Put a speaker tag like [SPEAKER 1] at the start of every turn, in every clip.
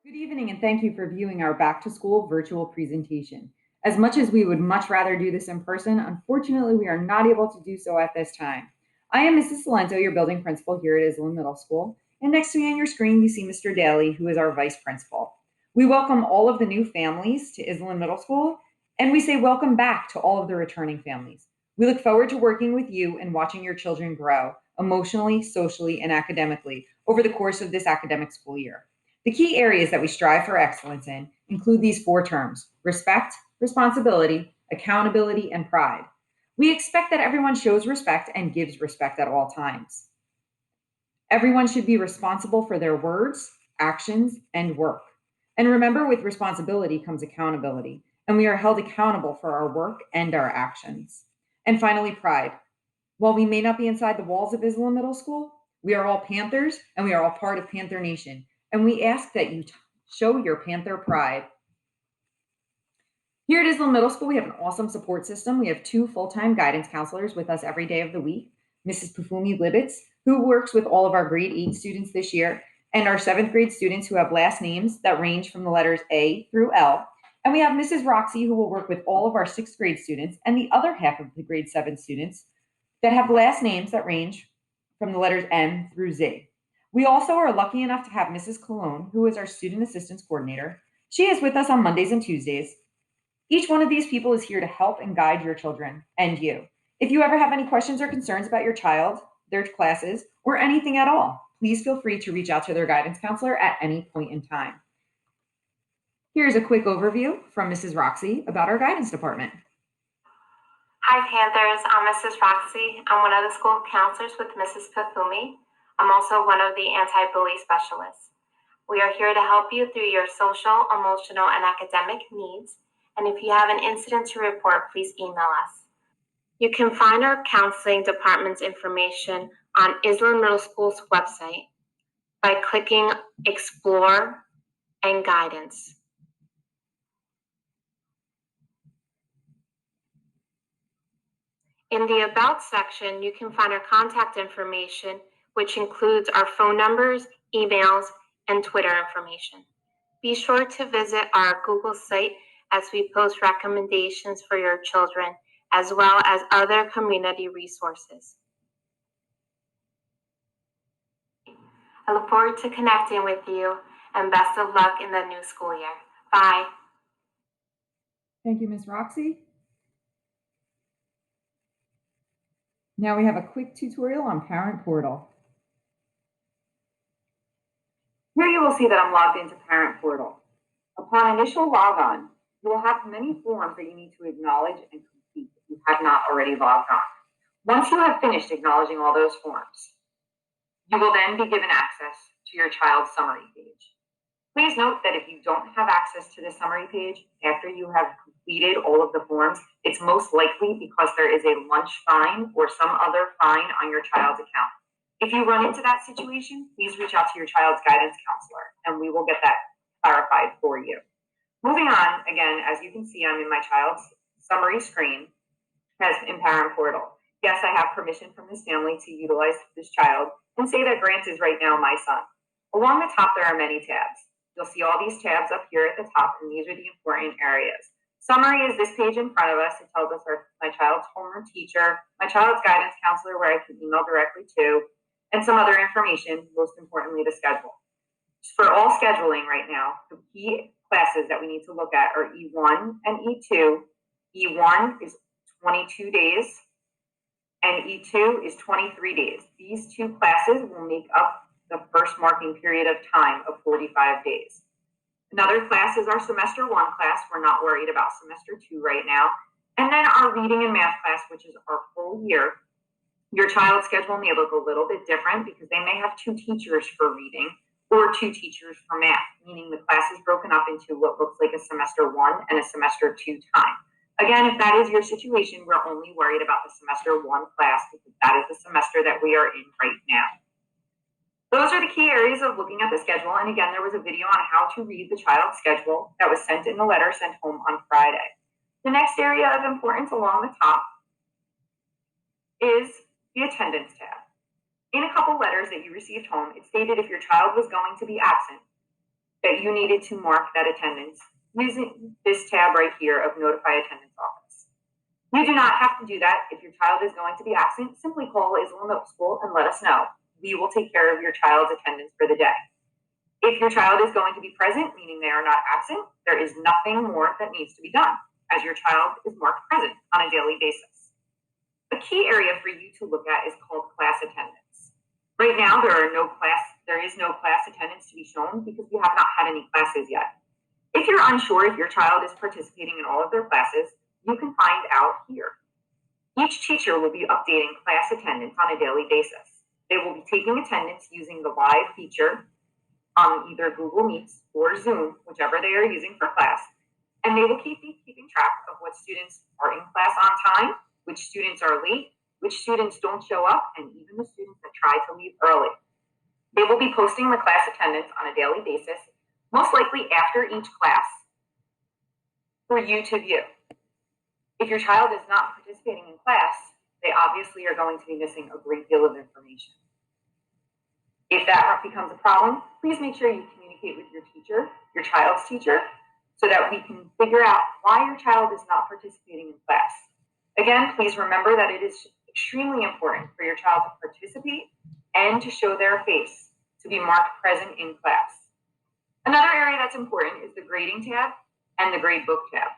[SPEAKER 1] Good evening, and thank you for viewing our back to school virtual presentation. As much as we would much rather do this in person, unfortunately, we are not able to do so at this time. I am Mrs. Salento, your building principal here at Island Middle School, and next to me on your screen, you see Mr. Daly, who is our vice principal. We welcome all of the new families to Island Middle School, and we say welcome back to all of the returning families. We look forward to working with you and watching your children grow emotionally, socially, and academically over the course of this academic school year. The key areas that we strive for excellence in include these four terms: respect, responsibility, accountability, and pride. We expect that everyone shows respect and gives respect at all times. Everyone should be responsible for their words, actions, and work. And remember, with responsibility comes accountability, and we are held accountable for our work and our actions. And finally, pride. While we may not be inside the walls of Islam Middle School, we are all Panthers and we are all part of Panther Nation. And we ask that you show your Panther pride. Here at Islam Middle School, we have an awesome support system. We have two full-time guidance counselors with us every day of the week, Mrs. Pufumi Libetz, who works with all of our grade 8 students this year, and our 7th grade students who have last names that range from the letters A through L. And we have Mrs. Roxy, who will work with all of our 6th grade students and the other half of the grade 7 students that have last names that range from the letters M through Z. We also are lucky enough to have Mrs. Cologne, who is our student assistance coordinator. She is with us on Mondays and Tuesdays. Each one of these people is here to help and guide your children and you. If you ever have any questions or concerns about your child, their classes, or anything at all, please feel free to reach out to their guidance counselor at any point in time. Here's a quick overview from Mrs. Roxy about our guidance department.
[SPEAKER 2] Hi Panthers, I'm Mrs. Roxy. I'm one of the school counselors with Mrs. Pafumi. I'm also one of the anti-bully specialists. We are here to help you through your social, emotional, and academic needs. And if you have an incident to report, please email us. You can find our counseling department's information on Island Middle School's website by clicking Explore and Guidance. In the About section, you can find our contact information, which includes our phone numbers, emails, and Twitter information. Be sure to visit our Google site as we post recommendations for your children, as well as other community resources. I look forward to connecting with you, and best of luck in the new school year. Bye.
[SPEAKER 1] Thank you, Ms. Roxy. Now we have a quick tutorial on Parent Portal. Here you will see that I'm logged into Parent Portal. Upon initial logon, you will have many forms that you need to acknowledge and complete if you have not already logged on. Once you have finished acknowledging all those forms, you will then be given access to your child's summary page. Please note that if you don't have access to the summary page after you have completed all of the forms, it's most likely because there is a lunch fine or some other fine on your child's account. If you run into that situation, please reach out to your child's guidance counselor and we will get that clarified for you. Moving on, again, as you can see, I'm in my child's summary screen as in Parent Portal. Yes, I have permission from this family to utilize this child and say that Grant is right now my son. Along the top, there are many tabs. You'll see all these tabs up here at the top, and these are the important areas. Summary is this page in front of us. It tells us my child's homeroom teacher, my child's guidance counselor, where I can email directly to, and some other information, most importantly, the schedule. For all scheduling right now, the key classes that we need to look at are E1 and E2. E1 is 22 days, and E2 is 23 days. These two classes will make up the first marking period of time of 45 days. Another class is our semester 1 class. We're not worried about semester 2 right now. And then our reading and math class, which is our full year. Your child's schedule may look a little bit different because they may have 2 teachers for reading or 2 teachers for math, meaning the class is broken up into what looks like a semester 1 and a semester 2 time. Again, if that is your situation, we're only worried about the semester 1 class because that is the semester that we are in right now. Those are the key areas of looking at the schedule. And again, there was a video on how to read the child's schedule that was sent in the letter sent home on Friday. The next area of importance along the top is the attendance tab. In a couple letters that you received home, it stated if your child was going to be absent, that you needed to mark that attendance using this tab right here of Notify Attendance Office. You do not have to do that. If your child is going to be absent, simply call Isla Middle School and let us know. We will take care of your child's attendance for the day. If your child is going to be present, meaning they are not absent, there is nothing more that needs to be done, as your child is marked present on a daily basis. A key area for you to look at is called class attendance. Right now, there is no class attendance to be shown because we have not had any classes yet. If you're unsure if your child is participating in all of their classes, you can find out here. Each teacher will be updating class attendance on a daily basis. They will be taking attendance using the live feature on either Google Meets or Zoom, whichever they are using for class, and they will be keeping track of what students are in class on time, which students are late, which students don't show up, and even the students that try to leave early. They will be posting the class attendance on a daily basis, most likely after each class, for you to view. If your child is not participating in class, they obviously are going to be missing a great deal of information. If that becomes a problem, please make sure you communicate with your teacher, your child's teacher, so that we can figure out why your child is not participating in class. Again, please remember that it is extremely important for your child to participate and to show their face, to be marked present in class. Another area that's important is the grading tab and the grade book tab.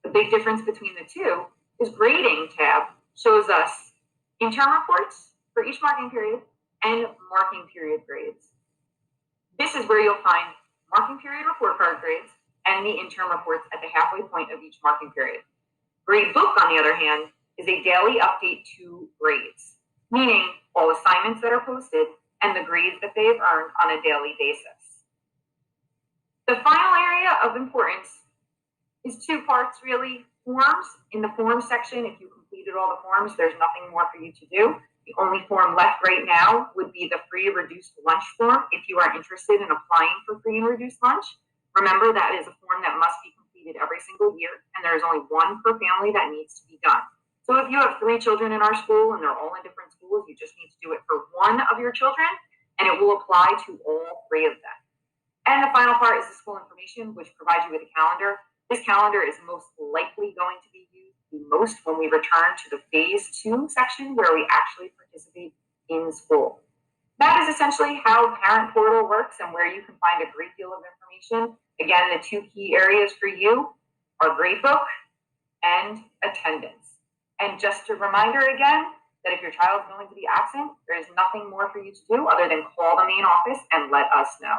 [SPEAKER 1] The big difference between the two is grading tab shows us interim reports for each marking period and marking period grades. This is where you'll find marking period report card grades and the interim reports at the halfway point of each marking period. Grade book, on the other hand, is a daily update to grades, meaning all assignments that are posted and the grades that they've earned on a daily basis. The final area of importance is two parts, really. Forms. In the forms section, if you completed all the forms, there's nothing more for you to do. The only form left right now would be the free reduced lunch form if you are interested in applying for free and reduced lunch. Remember, that is a form that must be completed every single year, and there is only one per family that needs to be done. So if you have 3 children in our school and they're all in different schools, you just need to do it for one of your children, and it will apply to all 3 of them. And the final part is the school information, which provides you with a calendar. This calendar is most likely going to be used the most when we return to the phase 2 section where we actually participate in school. That is essentially how Parent Portal works and where you can find a great deal of information. Again, the 2 key areas for you are gradebook and attendance. And just a reminder again, that if your child is going to be absent, there is nothing more for you to do other than call the main office and let us know.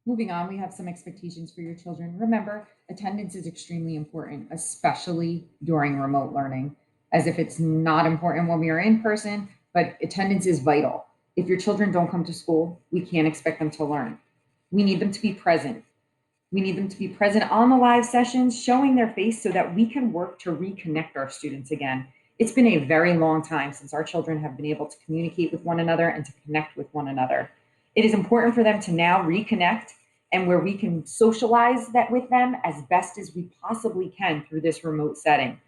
[SPEAKER 3] Moving on, we have some expectations for your children. Remember, attendance is extremely important, especially during remote learning, as if it's not important when we are in person, but attendance is vital. If your children don't come to school, we can't expect them to learn. We need them to be present. We need them to be present on the live sessions, showing their face so that we can work to reconnect our students again. It's been a very long time since our children have been able to communicate with one another and to connect with one another. It is important for them to now reconnect and where we can socialize that with them as best as we possibly can through this remote setting.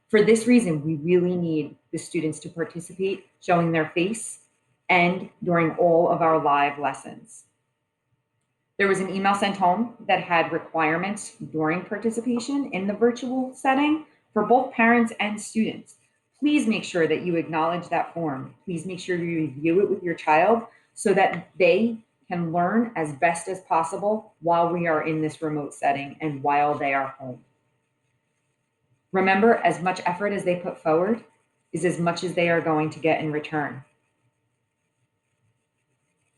[SPEAKER 3] For this reason, we really need the students to participate, showing their face, and during all of our live lessons. There was an email sent home that had requirements during participation in the virtual setting for both parents and students. Please make sure that you acknowledge that form. Please make sure you review it with your child so that they can learn as best as possible while we are in this remote setting and while they are home. Remember, as much effort as they put forward is as much as they are going to get in return.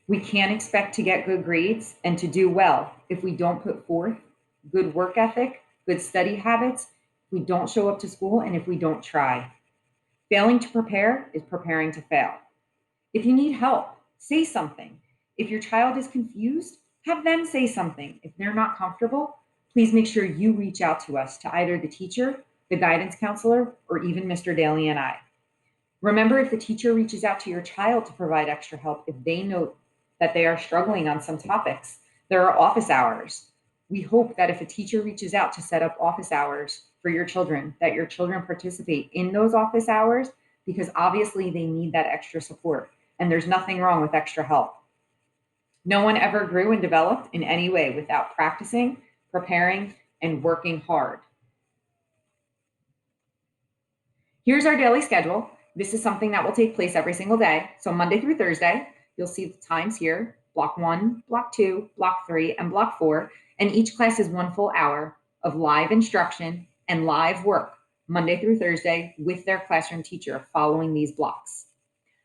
[SPEAKER 3] We can't expect to get good grades and to do well if we don't put forth good work ethic, good study habits, if we don't show up to school, and if we don't try. Failing to prepare is preparing to fail. If you need help, say something. If your child is confused, have them say something. If they're not comfortable, please make sure you reach out to us, to either the teacher, the guidance counselor, or even Mr. Daly and I. Remember, if the teacher reaches out to your child to provide extra help, if they note that they are struggling on some topics, there are office hours. We hope that if a teacher reaches out to set up office hours for your children, that your children participate in those office hours because obviously they need that extra support. and there's nothing wrong with extra help. No one ever grew and developed in any way without practicing, preparing, and working hard. Here's our daily schedule. This is something that will take place every single day. So Monday through Thursday, you'll see the times here, block 1, block 2, block 3, and block 4. And each class is 1 full hour of live instruction and live work, Monday through Thursday, with their classroom teacher following these blocks.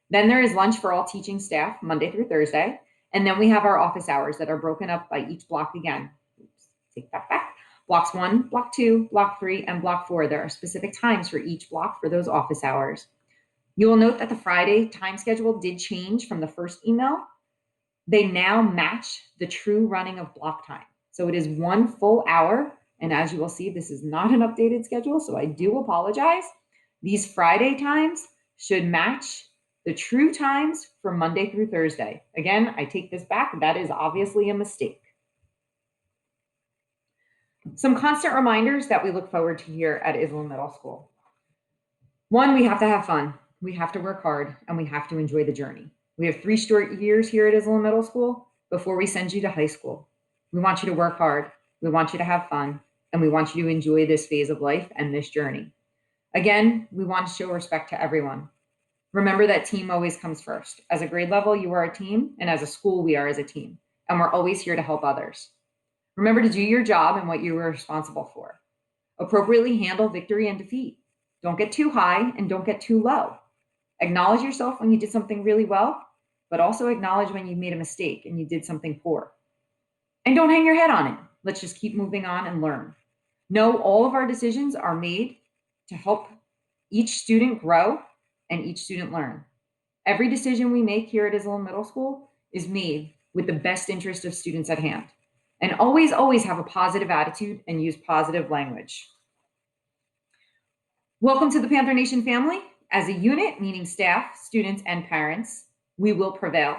[SPEAKER 3] Then there is lunch for all teaching staff, Monday through Thursday. And then we have our office hours that are broken up by each block again. Oops, take that back. Blocks 1, block 2, block 3, and block 4. There are specific times for each block for those office hours. You will note that the Friday time schedule did change from the first email. They now match the true running of block time. So it is 1 full hour. And as you will see, this is not an updated schedule, so I do apologize. These Friday times should match the true times for Monday through Thursday. Again, I take this back. That is obviously a mistake. Some constant reminders that we look forward to here at Islam Middle School. 1, we have to have fun. We have to work hard, and we have to enjoy the journey. We have 3 short years here at Islam Middle School before we send you to high school. We want you to work hard. We want you to have fun, and we want you to enjoy this phase of life and this journey. Again, we want to show respect to everyone. Remember that team always comes first. As a grade level, you are a team, and as a school, we are as a team, and we're always here to help others. Remember to do your job and what you were responsible for. Appropriately handle victory and defeat. Don't get too high and don't get too low. Acknowledge yourself when you did something really well, but also acknowledge when you made a mistake and you did something poor. And don't hang your head on it. Let's just keep moving on and learn. Know all of our decisions are made to help each student grow and each student learn. Every decision we make here at Islam Middle School is made with the best interest of students at hand. And always, always have a positive attitude and use positive language. Welcome to the Panther Nation family. As a unit, meaning staff, students, and parents, we will prevail,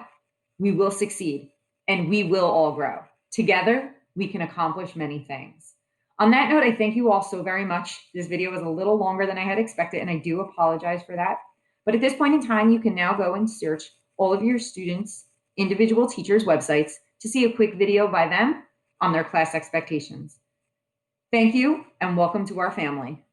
[SPEAKER 3] we will succeed, and we will all grow. Together, we can accomplish many things. On that note, I thank you all so very much. This video was a little longer than I had expected, and I do apologize for that. But at this point in time, you can now go and search all of your students' individual teachers' websites to see a quick video by them on their class expectations. Thank you, and welcome to our family.